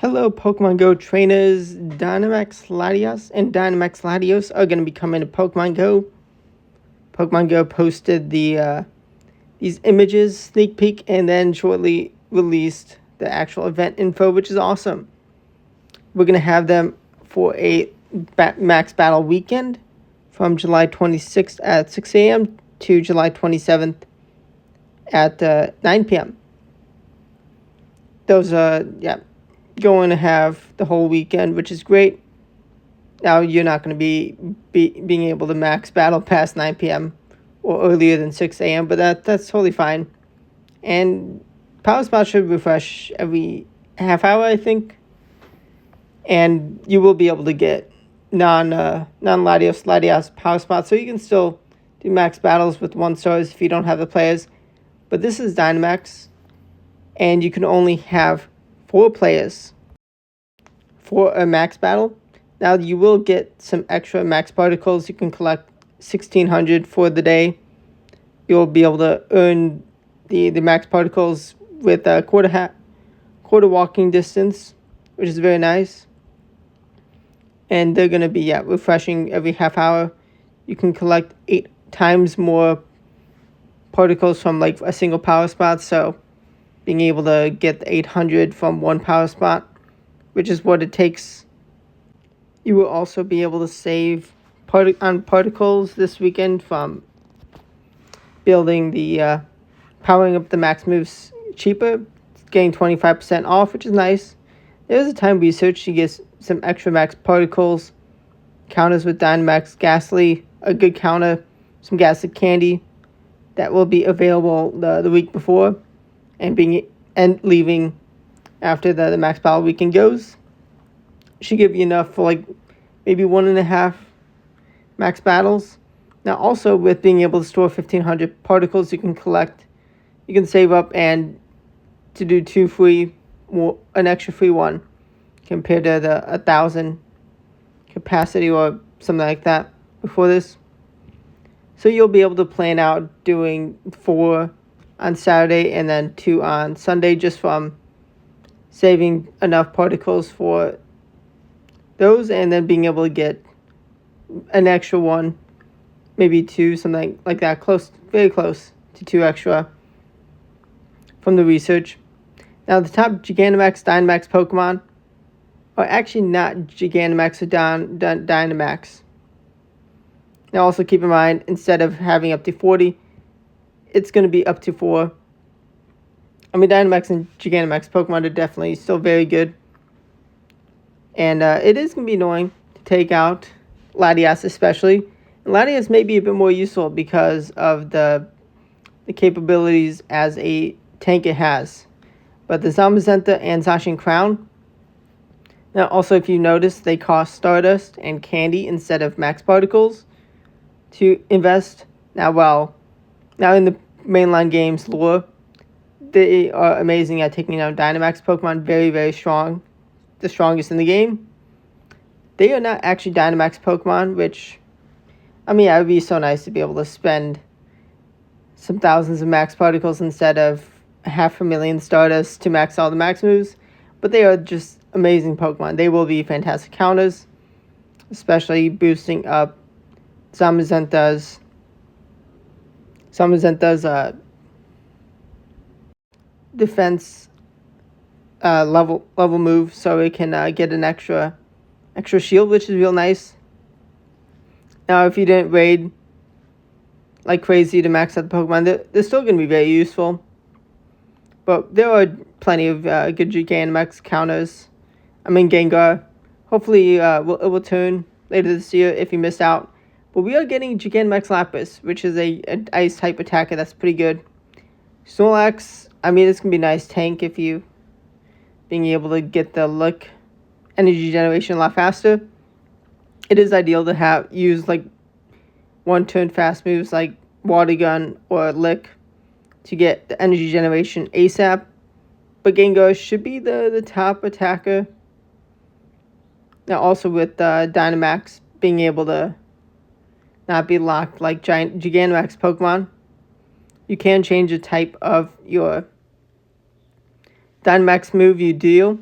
Hello, Pokemon Go trainers. Dynamax Latias and Dynamax Latios are going to be coming to Pokemon Go. Pokemon Go posted these images, sneak peek, and then shortly released the actual event info, which is awesome. We're going to have them for a max battle weekend from July 26th at 6 a.m. to July 27th at 9 p.m. Those are, going to have the whole weekend, which is great. Now, you're not going to be being able to max battle past 9 p.m. or earlier than 6 a.m., but that's totally fine. And Power Spot should refresh every half hour, I think. And you will be able to get non-Latios Power Spots, so you can still do max battles with 1-stars if you don't have the players. But this is Dynamax, and you can only have 4 players for a max battle. Now, you will get some extra max particles. You can collect 1,600 for the day. You'll be able to earn the max particles with a quarter walking distance, which is very nice. And they're going to be refreshing every half hour. You can collect 8 times more particles from like a single power spot, so being able to get the 800 from one power spot, which is what it takes. You will also be able to save on particles this weekend from building the powering up the max moves cheaper, getting 25% off, which is nice. There's a time research to get some extra max particles, counters with Dynamax Ghastly, a good counter, some Ghastly candy that will be available the week before, and leaving after the max battle weekend goes. Should give you enough for like maybe 1.5 max battles. Now, also with being able to store 1,500 particles, you can save up and to do 2 free, an extra free one compared to the 1,000 capacity or something like that before this. So you'll be able to plan out doing 4 on Saturday and then 2 on Sunday, just from saving enough particles for those, and then being able to get an extra one, maybe 2, something like that, very close to 2 extra from the research. Now, the top Gigantamax Dynamax Pokemon are actually not Gigantamax or Dynamax. Now, also keep in mind, instead of having up to 40, it's going to be up to 4. I mean, Dynamax and Gigantamax Pokemon are definitely still very good. And it is going to be annoying to take out Latias especially. And Latias may be a bit more useful because of the capabilities as a tank it has. But the Zamazenta and Zacian Crown, now also if you notice, they cost Stardust and Candy instead of max particles to invest. Now in the mainline games lore, they are amazing at taking down Dynamax Pokemon, very, very strong, the strongest in the game. They are not actually Dynamax Pokemon, which, I mean, it would be so nice to be able to spend some thousands of max particles instead of 500,000 Stardust to max all the max moves, but they are just amazing Pokemon. They will be fantastic counters, especially boosting up Zamazenta's defense level move, so it can get an extra shield, which is real nice. Now, if you didn't raid like crazy to max out the Pokemon, they're still going to be very useful. But there are plenty of good Gigantamax counters. I mean, Gengar. Hopefully, it will turn later this year if you missed out. But we are getting Dynamax Lapis, which is an ice type attacker that's pretty good. Snorlax, I mean, it's going to be a nice tank if you being able to get the Lick energy generation a lot faster. It is ideal to use like 1-turn fast moves like Water Gun or Lick to get the energy generation ASAP. But Gengar should be the top attacker. Now, also with Dynamax being able to not be locked like Gigantamax Pokemon, you can change the type of your Dynamax move you deal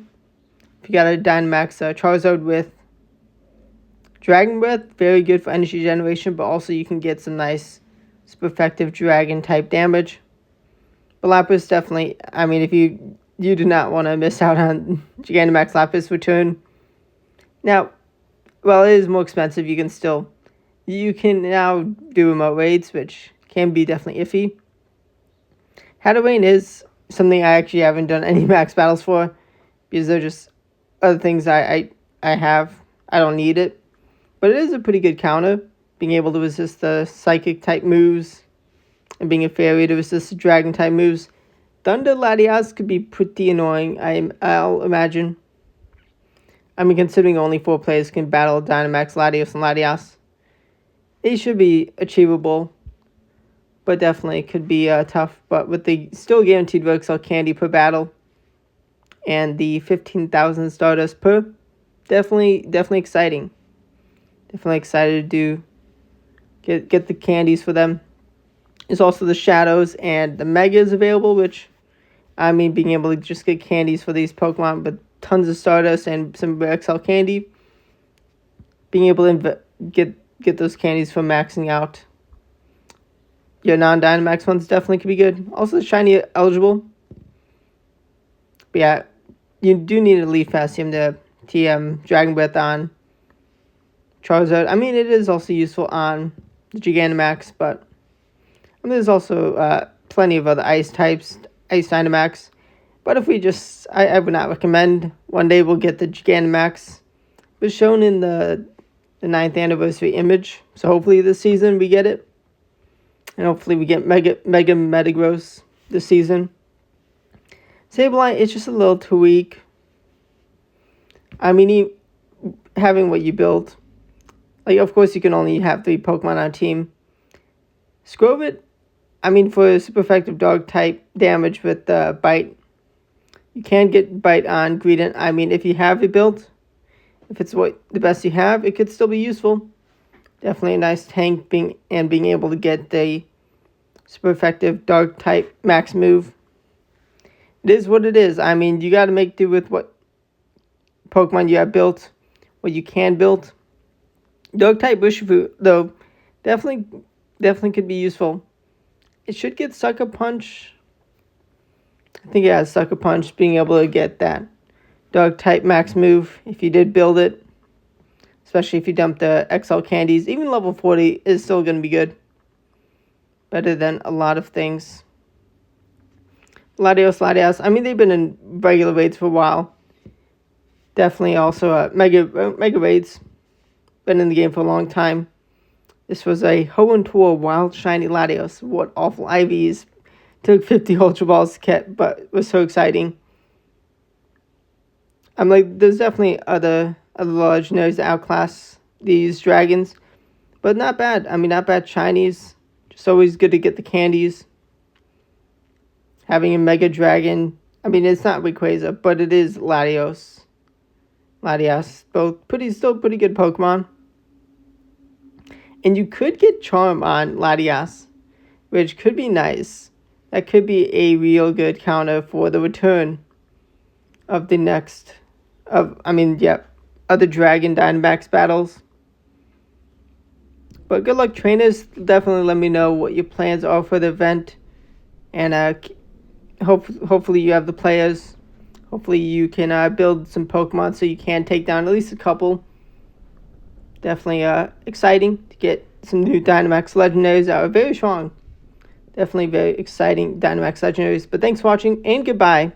If you got a Dynamax Charizard with Dragon Breath, very good for energy generation, but also you can get some nice super effective dragon type damage. But Lapras definitely, I mean, if you do not want to miss out on Gigantamax Lapras return. Now, while it is more expensive, you can now do remote raids, which can be definitely iffy. How to Rain is something I actually haven't done any max battles for, because they're just other things I don't need it. But it is a pretty good counter, being able to resist the psychic type moves, and being a fairy to resist the dragon type moves. Thunder Latias could be pretty annoying, I'll imagine. I mean, considering only 4 players can battle Dynamax Latios and Latias, it should be achievable, but definitely could be tough. But with the still guaranteed Excel candy per battle, and the 15,000 Stardust per, definitely exciting. Definitely excited to get the candies for them. There's also the Shadows and the Megas available, which, I mean, being able to just get candies for these Pokemon, but tons of Stardust and some XL candy. Being able to get those candies for maxing out your non-Dynamax ones definitely could be good. Also, shiny eligible. But yeah, you do need a Leaf Fastium to TM Dragon Breath on Charizard. I mean, it is also useful on the Gigantamax, but I mean, there's also plenty of other Ice types, Ice Dynamax. But if we just, I would not recommend. One day we'll get the Gigantamax. It was shown in the 9th anniversary image, so hopefully this season we get it. And hopefully we get Mega Metagross this season. Sableye, it's just a little too weak. I mean, having what you built, like, of course you can only have 3 Pokemon on a team. Scrovit, I mean, for super effective dog type damage with Bite, you can get Bite on Greedent. I mean, if you have it built, if it's the best you have, it could still be useful. Definitely a nice tank being able to get the super effective dog type max move. It is what it is. I mean, you got to make do with what Pokemon you have built, what you can build. Dog type Bushfu, though, definitely could be useful. It should get Sucker Punch. I think it has Sucker Punch, being able to get that dog type max move if you did build it. Especially if you dump the XL candies. Even level 40 is still going to be good. Better than a lot of things. Latias. I mean, they've been in regular raids for a while. Definitely also mega raids. Been in the game for a long time. This was a Hoenn Tour Wild Shiny Latios. What awful IVs. Took 50 Ultra Balls to get, but it was so exciting. I'm like, there's definitely other legendaries that outclass these dragons. But not bad. I mean, not bad shinies. Just always good to get the candies. Having a Mega Dragon. I mean, it's not Rayquaza, but it is Latios. Latias. Both still pretty good Pokemon. And you could get Charm on Latias, which could be nice. That could be a real good counter for the return of the next, other Dragon Dynamax battles. But good luck, trainers. Definitely let me know what your plans are for the event. And hopefully you have the players. Hopefully you can build some Pokemon so you can take down at least a couple. Definitely exciting to get some new Dynamax Legendaries that are very strong. Definitely very exciting Dynamax Legendaries. But thanks for watching, and goodbye.